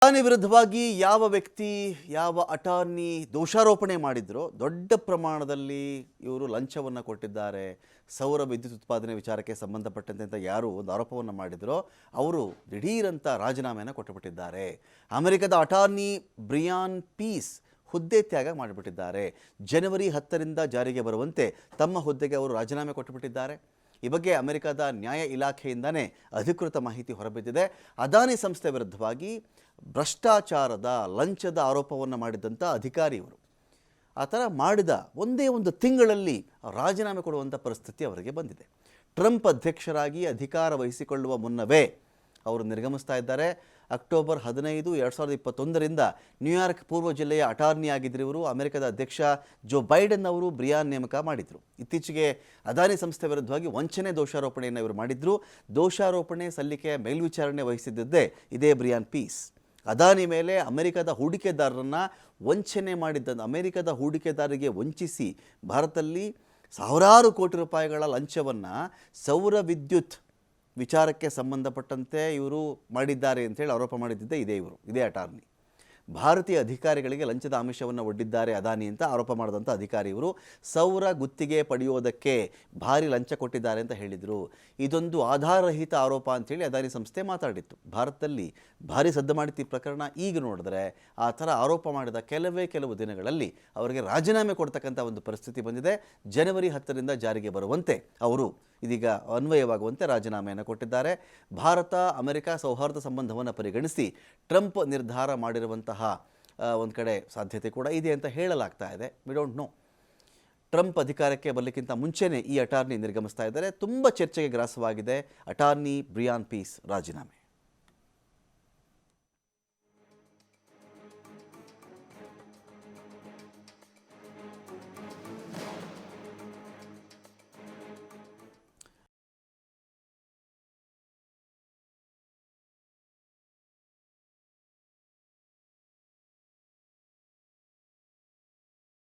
ಅದಾನಿ ವಿರುದ್ಧವಾಗಿ ಯಾವ ವ್ಯಕ್ತಿ ಯಾವ ಅಟಾರ್ನಿ ದೋಷಾರೋಪಣೆ ಮಾಡಿದ್ರೋ ದೊಡ್ಡ ಪ್ರಮಾಣದಲ್ಲಿ ಇವರು ಲಂಚವನ್ನು ಕೊಟ್ಟಿದ್ದಾರೆ, ಸೌರ ವಿದ್ಯುತ್ ಉತ್ಪಾದನೆ ವಿಚಾರಕ್ಕೆ ಸಂಬಂಧಪಟ್ಟಂತೆ ಅಂತ ಯಾರು ಒಂದು ಆರೋಪವನ್ನು ಮಾಡಿದ್ರೋ ಅವರು ದಿಢೀರಂತ ರಾಜೀನಾಮೆಯನ್ನು ಕೊಟ್ಟುಬಿಟ್ಟಿದ್ದಾರೆ. ಅಮೆರಿಕದ ಅಟಾರ್ನಿ ಬ್ರಿಯಾನ್ ಪೀಸ್ ಹುದ್ದೆ ತ್ಯಾಗ ಮಾಡಿಬಿಟ್ಟಿದ್ದಾರೆ. ಜನವರಿ 10ರಿಂದ ಜಾರಿಗೆ ಬರುವಂತೆ ತಮ್ಮ ಹುದ್ದೆಗೆ ಅವರು ರಾಜೀನಾಮೆ ಕೊಟ್ಟುಬಿಟ್ಟಿದ್ದಾರೆ. ಈ ಬಗ್ಗೆ ಅಮೆರಿಕದ ನ್ಯಾಯ ಇಲಾಖೆಯಿಂದನೇ ಅಧಿಕೃತ ಮಾಹಿತಿ ಹೊರಬಿದ್ದಿದೆ. ಅದಾನಿ ಸಂಸ್ಥೆ ವಿರುದ್ಧವಾಗಿ ಭ್ರಷ್ಟಾಚಾರದ ಲಂಚದ ಆರೋಪವನ್ನು ಮಾಡಿದಂಥ ಅಧಿಕಾರಿ ಇವರು. ಆ ಥರ ಮಾಡಿದ ಒಂದೇ ಒಂದು ತಿಂಗಳಲ್ಲಿ ರಾಜೀನಾಮೆ ಕೊಡುವಂಥ ಪರಿಸ್ಥಿತಿ ಅವರಿಗೆ ಬಂದಿದೆ. ಟ್ರಂಪ್ ಅಧ್ಯಕ್ಷರಾಗಿ ಅಧಿಕಾರ ವಹಿಸಿಕೊಳ್ಳುವ ಮುನ್ನವೇ ಅವರು ನಿರ್ಗಮಿಸ್ತಾ ಇದ್ದಾರೆ. ಅಕ್ಟೋಬರ್ 15, 2021ರಿಂದ ನ್ಯೂಯಾರ್ಕ್ ಪೂರ್ವ ಜಿಲ್ಲೆಯ ಅಟಾರ್ನಿ ಆಗಿದ್ದರು ಇವರು. ಅಮೆರಿಕದ ಅಧ್ಯಕ್ಷ ಜೋ ಬೈಡೆನ್ ಅವರು ಬ್ರಿಯಾನ್ ನೇಮಕ ಮಾಡಿದರು. ಇತ್ತೀಚೆಗೆ ಅದಾನಿ ಸಂಸ್ಥೆ ವಿರುದ್ಧವಾಗಿ ವಂಚನೆ ದೋಷಾರೋಪಣೆಯನ್ನು ಇವರು ಮಾಡಿದ್ರು. ದೋಷಾರೋಪಣೆ ಸಲ್ಲಿಕೆಯ ಮೇಲ್ವಿಚಾರಣೆ ವಹಿಸಿದ್ದೇ ಇದೇ ಬ್ರಿಯಾನ್ ಪೀಸ್. ಅದಾನಿ ಮೇಲೆ ಅಮೆರಿಕದ ಹೂಡಿಕೆದಾರರನ್ನು ವಂಚನೆ ಮಾಡಿದ್ದ ಅಮೆರಿಕದ ಹೂಡಿಕೆದಾರರಿಗೆ ವಂಚಿಸಿ ಭಾರತದಲ್ಲಿ ಸಾವಿರಾರು ಕೋಟಿ ರೂಪಾಯಿಗಳ ಲಂಚವನ್ನು ಸೌರ ವಿದ್ಯುತ್ ವಿಚಾರಕ್ಕೆ ಸಂಬಂಧಪಟ್ಟಂತೆ ಇವರು ಮಾಡಿದ್ದಾರೆ ಅಂತೇಳಿ ಆರೋಪ ಮಾಡಿದ್ದಿದ್ದೇ ಇದೇ ಅಟಾರ್ನಿ. ಭಾರತೀಯ ಅಧಿಕಾರಿಗಳಿಗೆ ಲಂಚದ ಆಮಿಷವನ್ನು ಒಡ್ಡಿದ್ದಾರೆ ಅದಾನಿ ಅಂತ ಆರೋಪ ಮಾಡಿದಂಥ ಅಧಿಕಾರಿ ಇವರು. ಸೌರ ಗುತ್ತಿಗೆ ಪಡೆಯೋದಕ್ಕೆ ಭಾರಿ ಲಂಚ ಕೊಟ್ಟಿದ್ದಾರೆ ಅಂತ ಹೇಳಿದರು. ಇದೊಂದು ಆಧಾರರಹಿತ ಆರೋಪ ಅಂಥೇಳಿ ಅದಾನಿ ಸಂಸ್ಥೆ ಮಾತಾಡಿತ್ತು. ಭಾರತದಲ್ಲಿ ಭಾರಿ ಸದ್ದು ಮಾಡಿತ್ತು ಈ ಪ್ರಕರಣ. ಈಗ ನೋಡಿದ್ರೆ ಆ ಥರ ಆರೋಪ ಮಾಡಿದ ಕೆಲವು ದಿನಗಳಲ್ಲಿ ಅವರಿಗೆ ರಾಜೀನಾಮೆ ಕೊಡ್ತಕ್ಕಂಥ ಒಂದು ಪರಿಸ್ಥಿತಿ ಬಂದಿದೆ. ಜನವರಿ 10ರಿಂದ ಜಾರಿಗೆ ಬರುವಂತೆ ಅವರು ಇದೀಗ ಅನ್ವಯವಾಗುವಂತೆ ರಾಜೀನಾಮೆಯನ್ನು ಕೊಟ್ಟಿದ್ದಾರೆ. ಭಾರತ ಅಮೆರಿಕ ಸೌಹಾರ್ದ ಸಂಬಂಧವನ್ನು ಪರಿಗಣಿಸಿ ಟ್ರಂಪ್ ನಿರ್ಧಾರ ಮಾಡಿರುವಂತಹ ಒಂದು ಕಡೆ ಸಾಧ್ಯತೆ ಕೂಡ ಇದೆ ಅಂತ ಹೇಳಲಾಗ್ತಾ ಇದೆ. We don't know. ಟ್ರಂಪ್ ಅಧಿಕಾರಕ್ಕೆ ಬರಲಿಕ್ಕಿಂತ ಮುಂಚೆನೇ ಈ ಅಟಾರ್ನಿ ನಿರ್ಗಮಿಸ್ತಾ ಇದ್ದಾರೆ. ತುಂಬ ಚರ್ಚೆಗೆ ಗ್ರಾಸವಾಗಿದೆ ಅಟಾರ್ನಿ ಬ್ರಿಯಾನ್ ಪೀಸ್ ರಾಜೀನಾಮೆ.